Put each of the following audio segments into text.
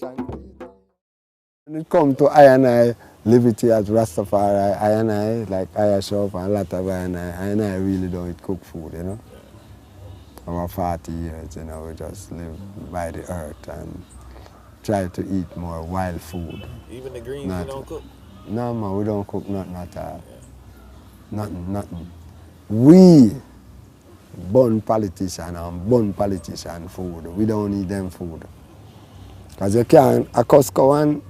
When it comes to I and I, liberty as Rastafari, I and I, like I show up and a lot of I and I really don't eat cooked food, you know. Over 40 years, you know, we just live by the earth and try to eat more wild food. Even the greens you don't cook? No, man, we don't cook nothing at all. Nothing. We born politician and born politician food. We don't need them food. Because you can't, a Costco and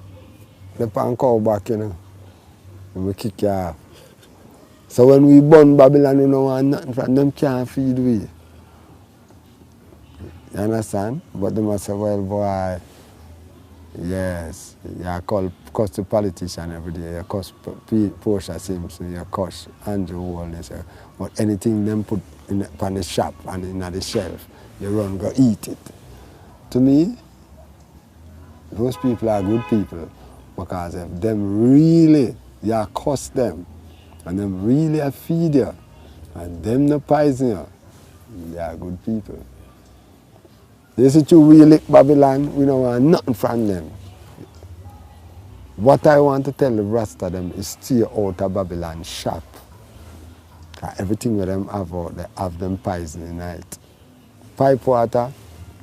the pan cow back, you know, and we kick you off. So when we burn Babylon, we don't want nothing from them, can't feed we. You understand? But they must say, well, boy, yes, you cuss the politician every day, you cuss Portia Simpson, you cuss Andrew Walden, but anything them put on the shop and in the shelf, you run, go eat it. To me, those people are good people. Because if them really, you cost them, and them really feed you, and them no poison you, they are good people. This is true, we lick Babylon, we don't want nothing from them. What I want to tell the rest of them is stay out of Babylon shop. Everything with them have out, they have them poison in it. Pipe water,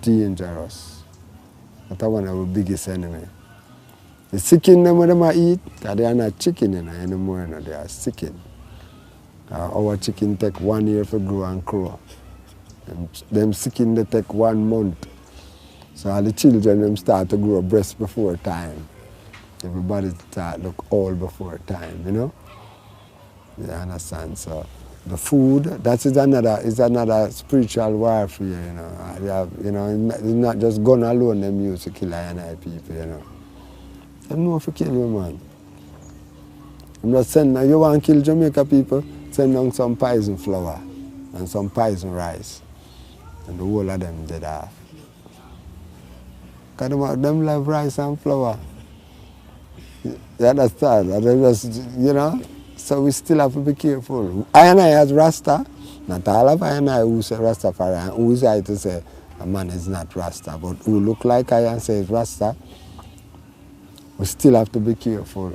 dangerous. That's one of our biggest enemies. The chicken them when them eat, because they are not chicken anymore, they are chicken. Our chicken take 1 year to grow and grow. Them chicken they take 1 month. So all the children them start to grow breast before time. Everybody start look old before time, you know? You understand? So the food, that is another spiritual warfare, you know. It's not just gun alone them use to kill I people, you know. Them know if you kill you, man. I'm not saying now you want to kill Jamaica people, send down some poison flour and some poison rice. And the whole of them dead off. Because them love rice and flour. You understand? And they just, you know, so we still have to be careful. I and I as Rasta, not all of I and I who say Rastafari, and who is I to say a man is not Rasta, but who look like I and say Rasta, we still have to be careful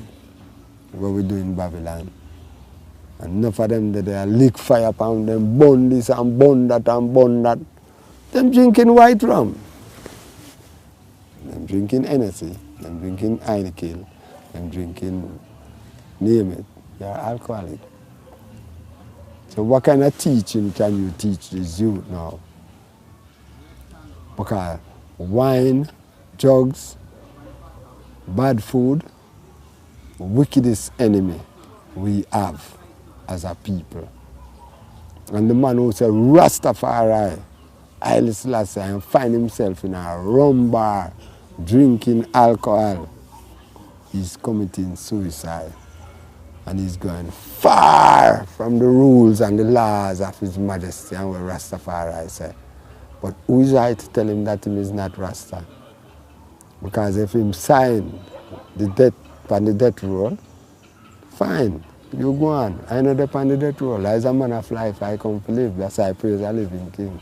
what we do in Babylon. And enough of them they lick fire upon them, burn this and burn that and burn that. Them drinking white rum. Them drinking Hennessy, them drinking Heineken, them drinking, name it, they are alcoholic. So what kind of teaching can you teach this youth now? Because wine, drugs, bad food, wickedest enemy we have as a people. And the man who said Rastafari, Haile Selassie, and find himself in a rum bar drinking alcohol, he's committing suicide. And he's going far from the rules and the laws of His Majesty and what Rastafari said. But who is I to tell him that he is not Rasta? Because if him sign the death on the death roll, fine, you go on. I know the on the death roll. As a man of life, I come to live. That's why I praise a living King.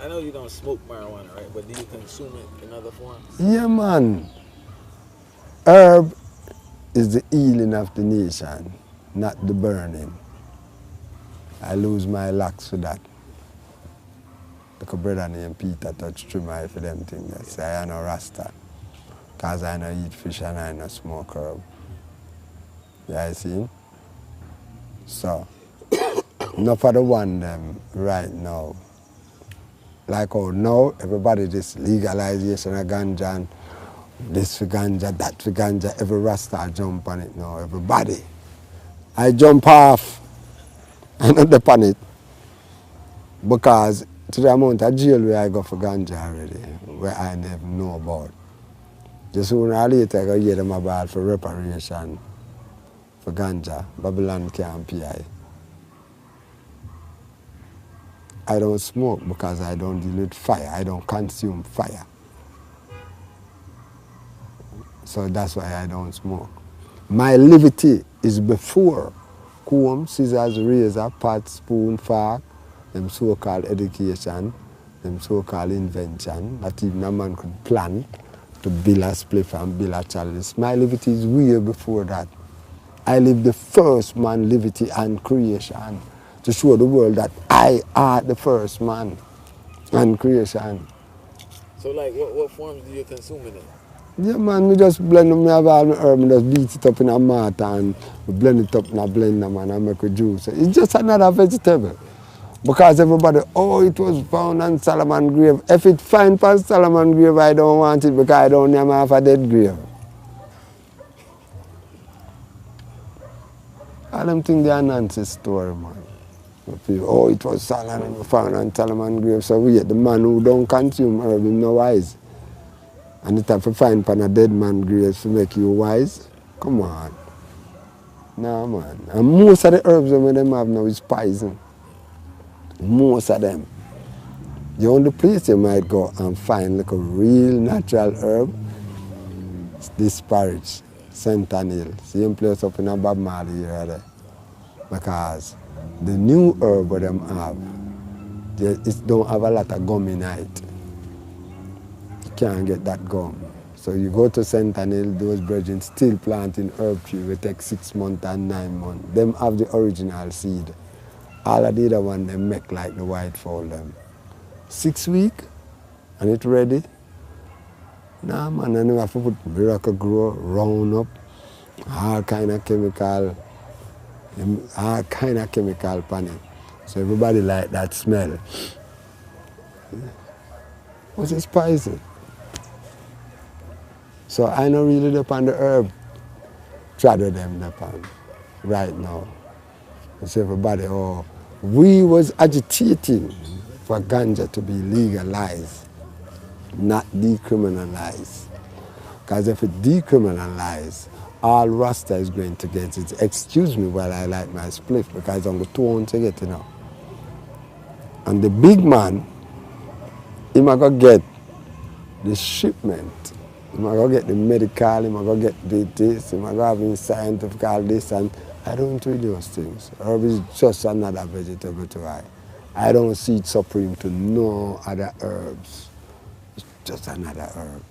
I know you don't smoke marijuana, right? But do you consume it in other forms? Yeah, man. Herb is the healing of the nation, not the burning. I lose my locks for that. Like a brother named Peter touched through my for them things. I say I know Rasta. Because I don't eat fish and I don't smoke herb. Yeah, you see? So, enough of the one them right now. Like how now, everybody this legalization of ganja, and this for ganja, that for ganja, every Rasta jump on it now, everybody. I jump off, I not dip on it. Because to the amount of jail where I go for ganja already, where I never know about. Just sooner or later, I go hear them about for reparation for ganja. Babylon can't pay. I don't smoke because I don't deal with fire. I don't consume fire. So that's why I don't smoke. My liberty is before comb, scissors, razor, pot, spoon, fork, them so-called education, them so-called invention, that even a man could plan to build a spliff and build a chalice. My liberty is way before that. I live the first man liberty and creation to show the world that I are the first man and creation. So like what forms do you consume it in? Yeah man, we just blend them, we have all my herb, we just beat it up in a mortar and we blend it up in a blender man and make a juice. It's just another vegetable. Because everybody, oh, it was found on Solomon grave. If it find on Solomon grave, I don't want it because I don't name half a dead grave. I don't think they are nonsense story, man. Oh, it was Solomon found on Solomon grave. So we the man who don't consume herb, him no wise. And it have to find on a dead man grave to make you wise. Come on. Nah, man. And most of the herbs that them have now is poison. Most of them. The only place you might go and find like a real natural herb is this parish, Centennial. Same place up in a Bob Marley area there. Because the new herb that them have, it don't have a lot of gum in it. You can't get that gum. So you go to Centennial, those brethren still planting herb tree. It take 6 months and 9 months. Them have the original seed. All of the other one they make like the white fowl them. 6 weeks and it ready. Nah man, I know have to put miracle grow, round up, all kind of chemical pan it. So everybody like that smell. What's it spicy? So I know really depend the herb. Shadow them depend right now. So everybody, oh, we was agitating for ganja to be legalized, not decriminalized. Because if it decriminalized, all Rasta is going to get it. Excuse me while I light my spliff because I'm the two to get it now. And the big man, he might go get the shipment. He might go get the medical, he might go get this, he might go have the scientific all this, and I don't do those things. Herb is just another vegetable to I. I don't see it supreme to no other herbs. It's just another herb.